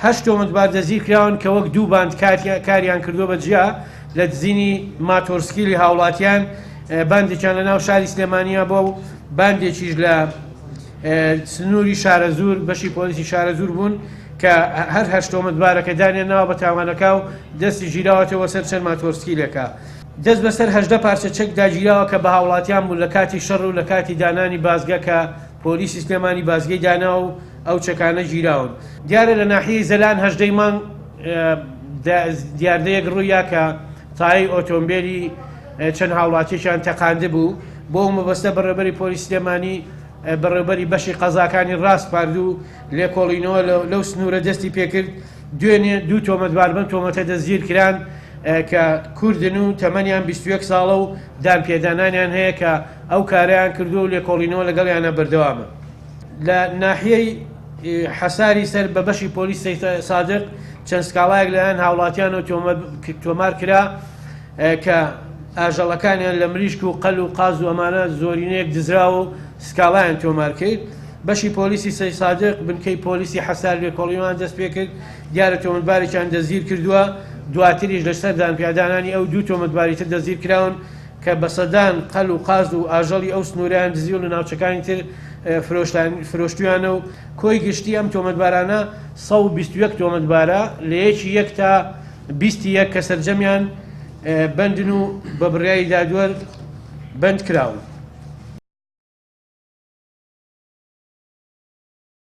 هەشت تۆمەتبار دەزیر کراون کە وەک دوو باند کاریان کردووە بە جیا لە دزینی ماتۆرسکیلی هاوڵاتیان باندێکیان لە ناو شاری سلێمانیا بۆ و باندێکیش لە سنووری شارەزور بەشی پۆلیسی شارەزور بوون کە هەر هەشت تۆمەتبارەکە دانێنەوە بە تاوانەکە و دەستی ژیراوەتەوە سەر چەند ماتۆرسکیلەکە دەست بەسەر 18 پارچە چەک داگیراوە کە بە هاوڵاتیان بوون لە کاتی شەڕ و لە کاتی دانانی بازگە کە پۆلیسی سلێمانی بازگەی دانا و ئەو چەکانە گیراون. دیارە لە ناحیەی زەلان 18 مانگ دیاردەیەک ڕوویە کە تای ئۆتۆمبیلی چەند هاوڵاتیشان تەقاندە بوو بۆ مەبەستە بەڕێبەری پۆلیسی سلێمانی بەڕێبەری بەشی قەزاکانی ڕاست پاردوو لێکۆڵینەوە لەو سنوورە دەستی پێکرد دوێنێ دوو تۆمەتبار بن تۆمەتە دەستگیر کران کە کوردن و تەمەنیان 21 ساڵە و دانپێدانانیان هەیە کە ئەو کاریان کردو و لێکۆڵینەوە لەگەڵیانە بەردەوامە. لە ناحیەی حەساری سەر بە بەشی پۆلیسی سادق چەند سکاڵایەک لەلایەن هاوڵاتیانەوە تۆمار کرا کە ئاژەڵەکانیان لە مریشک و قەل و قاز و ئەمانە زۆرینەیەک دزراوە و سکاڵایان تۆمار کرد. بەشی پۆلیسی سادق بنکەی پۆلیسی حەسار لێکۆڵینەوەیان دەست پێ کرد دیارە تۆمەتبارێکیان دەزیر کردووە دواتریش لەسەر دانپێدانانی ئەو دوو تۆمەتباری تر دەزیر کراون کە بە سەدان قەل و قاز و ئاژەڵی ئەو سنووریان دزی و لە ناوچەکانی تر فرۆشتویانە و کۆی گشتی ئەم تۆمەتبارانە 121 تۆمەتبارە لە یەکی 1 تا 21 کە سەرجەمیان بەندن و بە بڕیایی دادوەر بەند کراون.